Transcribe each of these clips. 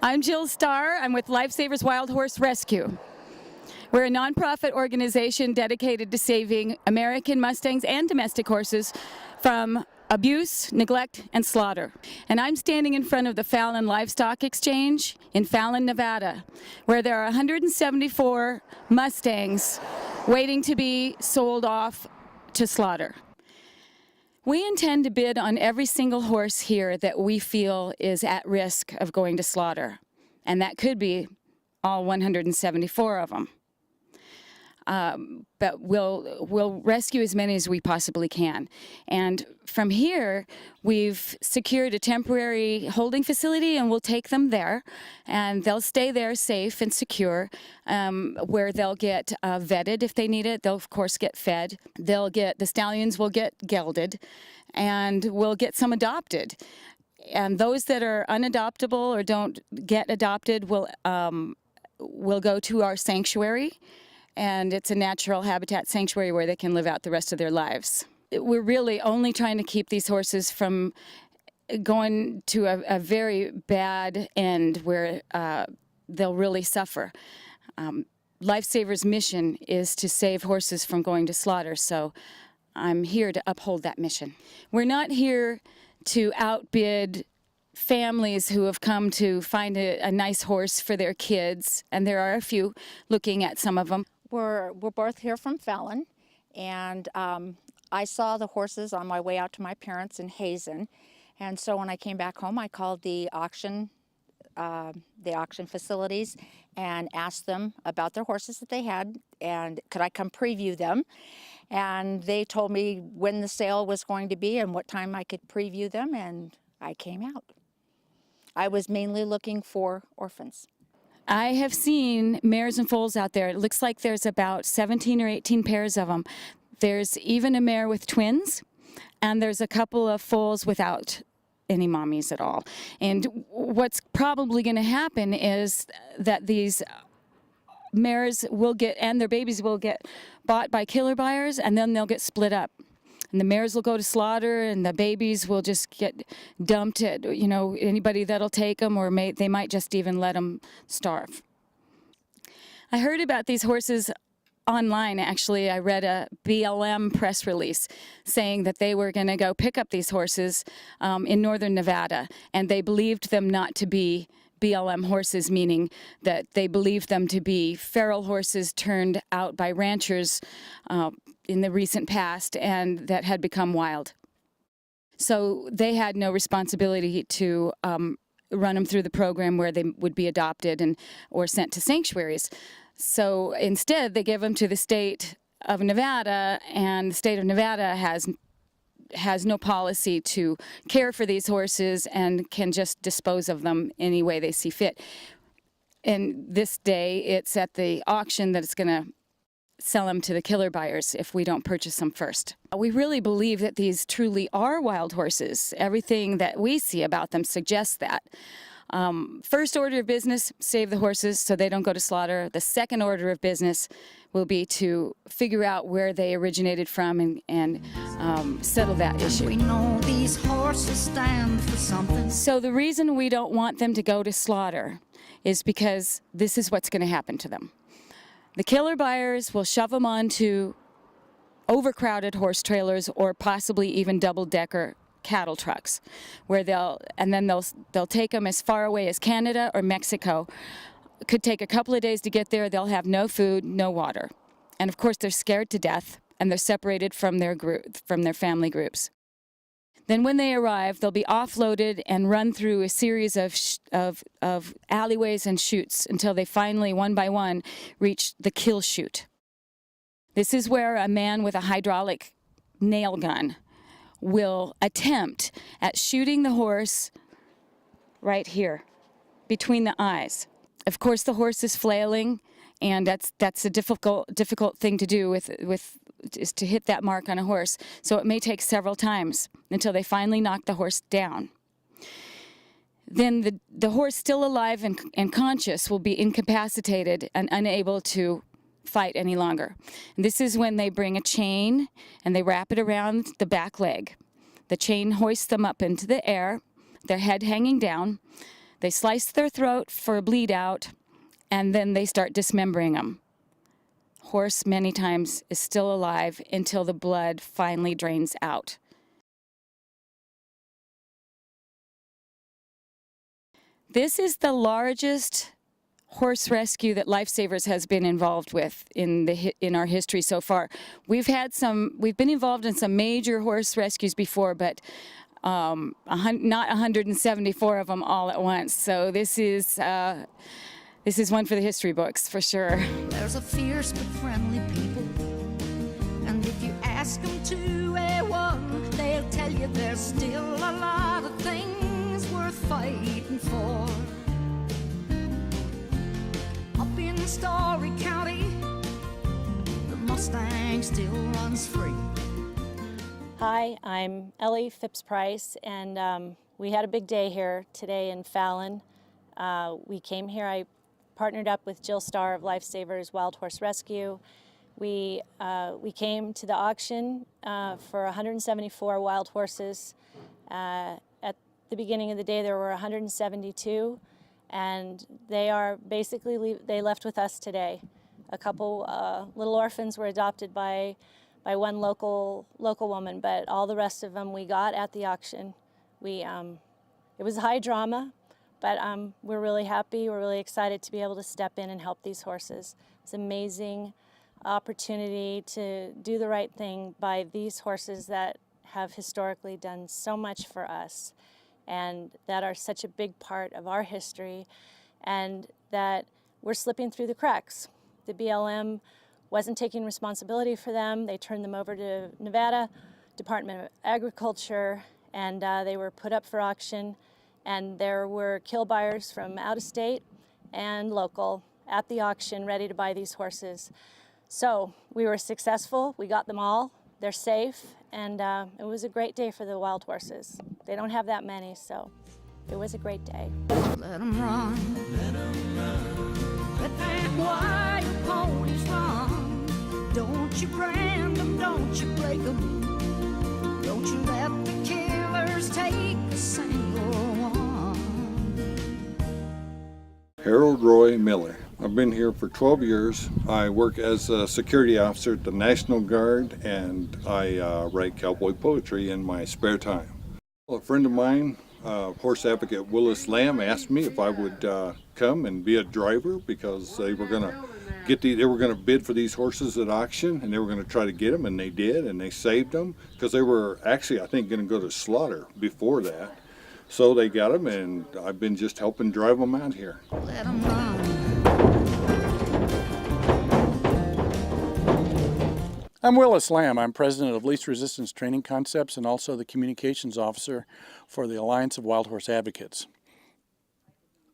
I'm Jill Starr. I'm with Lifesavers Wild Horse Rescue. We're a nonprofit organization dedicated to saving American mustangs and domestic horses from abuse, neglect, and slaughter. And I'm standing in front of the Fallon Livestock Exchange in Fallon, Nevada, where there are 174 mustangs waiting to be sold off to slaughter. We intend to bid on every single horse here that we feel is at risk of going to slaughter, and that could be all 174 of them. But we'll rescue as many as we possibly can. And from here, we've secured a temporary holding facility, and we'll take them there, and they'll stay there safe and secure, where they'll get vetted if they need it. They'll, of course, get fed. The stallions will get gelded, and we'll get some adopted. And those that are unadoptable or don't get adopted will go to our sanctuary. And it's a natural habitat sanctuary where they can live out the rest of their lives. We're really only trying to keep these horses from going to a very bad end where they'll really suffer. Lifesavers' mission is to save horses from going to slaughter, so I'm here to uphold that mission. We're not here to outbid families who have come to find a nice horse for their kids, and there are a few looking at some of them. We're both here from Fallon, and I saw the horses on my way out to my parents in Hazen, and so when I came back home, I called the auction facilities and asked them about their horses that they had, and could I come preview them? And they told me when the sale was going to be and what time I could preview them, and I came out. I was mainly looking for orphans. I have seen mares and foals out there. It looks like there's about 17 or 18 pairs of them. There's even a mare with twins, and there's a couple of foals without any mommies at all. And what's probably going to happen is that these mares will get, and their babies will get bought by killer buyers, and then they'll get split up. And the mares will go to slaughter, and the babies will just get dumped at, anybody that'll take them, or they might just even let them starve. I heard about these horses online, actually. I read a BLM press release saying that they were going to go pick up these horses in northern Nevada, and they believed them not to be BLM horses, meaning that they believed them to be feral horses turned out by ranchers in the recent past and that had become wild. So they had no responsibility to run them through the program where they would be adopted or sent to sanctuaries. So instead, they give them to the state of Nevada, and the state of Nevada has no policy to care for these horses and can just dispose of them any way they see fit. And this day, it's at the auction that it's going to sell them to the killer buyers if we don't purchase them first. We really believe that these truly are wild horses. Everything that we see about them suggests that. First order of business, save the horses so they don't go to slaughter. The second order of business will be to figure out where they originated from and settle that issue. We know these horses stand for something. So the reason we don't want them to go to slaughter is because this is what's going to happen to them. The killer buyers will shove them onto overcrowded horse trailers or possibly even double-decker cattle trucks, where they'll take them as far away as Canada or Mexico. It could take a couple of days to get there. They'll have no food, no water, and of course they're scared to death, and they're separated from their family groups. Then when they arrive, they'll be offloaded and run through a series of alleyways and chutes until they finally, one by one, reach the kill chute. This is where a man with a hydraulic nail gun will attempt at shooting the horse right here, between the eyes. Of course, the horse is flailing, and that's a difficult thing to do is to hit that mark on a horse. So it may take several times until they finally knock the horse down. Then the horse, still alive and conscious, will be incapacitated and unable to fight any longer. And this is when they bring a chain and they wrap it around the back leg. The chain hoists them up into the air, their head hanging down. They slice their throat for a bleed out, and then they start dismembering them. Horse many times is still alive until the blood finally drains out. This is the largest horse rescue that Lifesavers has been involved with in our history so far. We've been involved in some major horse rescues before, but not 174 of them all at once. So this is one for the history books for sure. There's a fierce but friendly people, and if you ask them to A1, they'll tell you there's still a lot of things worth fighting for. Up in Story County, the Mustang still runs free. Hi, I'm Ellie Phipps-Price, and we had a big day here today in Fallon. We came here, I partnered up with Jill Starr of Lifesavers Wild Horse Rescue. We came to the auction for 174 wild horses. At the beginning of the day there were 172, and they left with us today. A couple little orphans were adopted by one local woman, but all the rest of them we got at the auction. It was high drama, but we're really happy. We're really excited to be able to step in and help these horses. It's an amazing opportunity to do the right thing by these horses that have historically done so much for us and that are such a big part of our history, and that we're slipping through the cracks. The BLM wasn't taking responsibility for them. They turned them over to Nevada Department of Agriculture, and they were put up for auction. And there were kill buyers from out of state and local at the auction ready to buy these horses. So we were successful. We got them all. They're safe, and it was a great day for the wild horses. They don't have that many, so it was a great day. Let 'em run. Let 'em run. Let that wild ponies run. Don't you brand them, don't you break them. Don't you let the killers take a single one. Harold Roy Miller. I've been here for 12 years. I work as a security officer at the National Guard, and I write cowboy poetry in my spare time. Well, a friend of mine, horse advocate Willis Lamb, asked me if I would come and be a driver because they were going to bid for these horses at auction, and they were going to try to get them, and they did, and they saved them because they were actually, I think, going to go to slaughter before that. So they got them, and I've been just helping drive them out here. Let 'em run. I'm Willis Lamb. I'm president of Least Resistance Training Concepts and also the communications officer for the Alliance of Wild Horse Advocates.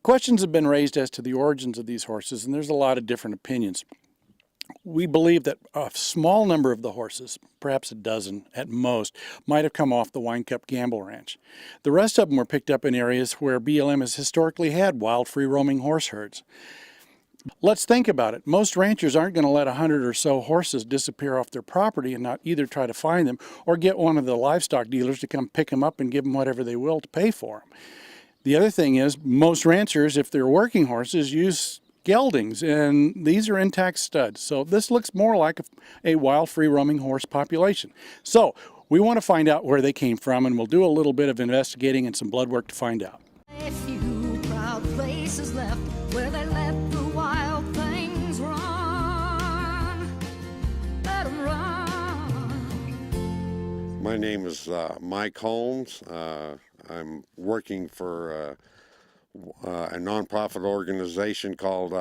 Questions have been raised as to the origins of these horses, and there's a lot of different opinions. We believe that a small number of the horses, perhaps a dozen at most, might have come off the Wine Cup Gamble Ranch. The rest of them were picked up in areas where BLM has historically had wild, free-roaming horse herds. Let's think about it. Most ranchers aren't going to let 100 or so horses disappear off their property and not either try to find them or get one of the livestock dealers to come pick them up and give them whatever they will to pay for them. The other thing is, most ranchers, if they're working horses, use geldings, and these are intact studs. So this looks more like a wild, free-roaming horse population. So we want to find out where they came from, and we'll do a little bit of investigating and some blood work to find out. A few proud places left where they let the wild things run. Let 'em run. My name is Mike Holmes. I'm working for a nonprofit organization called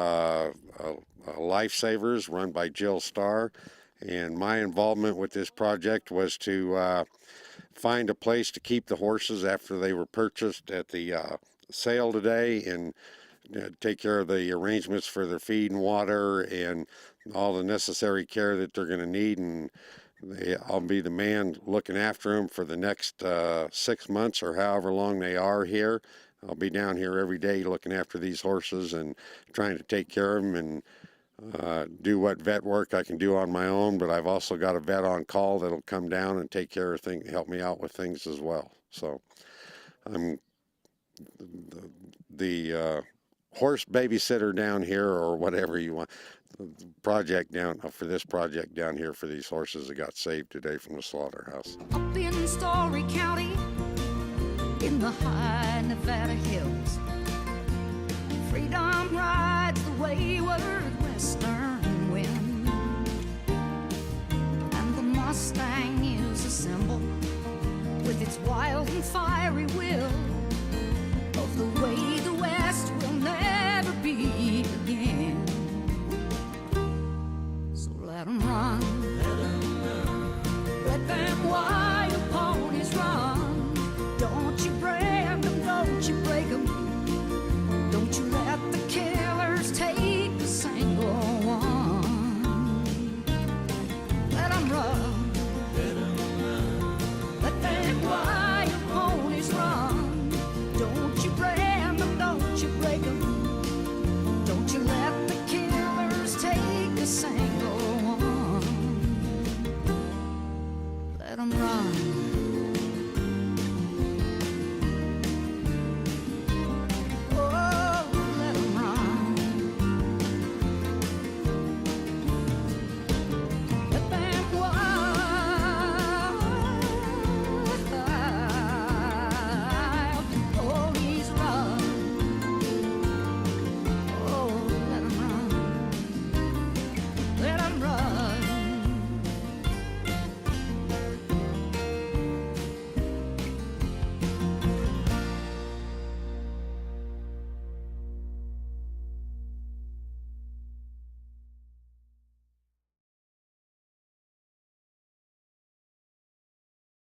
Lifesavers, run by Jill Starr. And my involvement with this project was to find a place to keep the horses after they were purchased at the sale today, and take care of the arrangements for their feed and water and all the necessary care that they're going to need. And I'll be the man looking after them for the next 6 months or however long they are here. I'll be down here every day looking after these horses and trying to take care of them and do what vet work I can do on my own, but I've also got a vet on call that'll come down and take care of things, help me out with things as well. So I'm the horse babysitter down here, or whatever you want, the project down for this project down here for these horses that got saved today from the slaughterhouse. Up in Story County, in the high Nevada hills, freedom rides the wayward western wind, and the Mustang is a symbol with its wild and fiery will.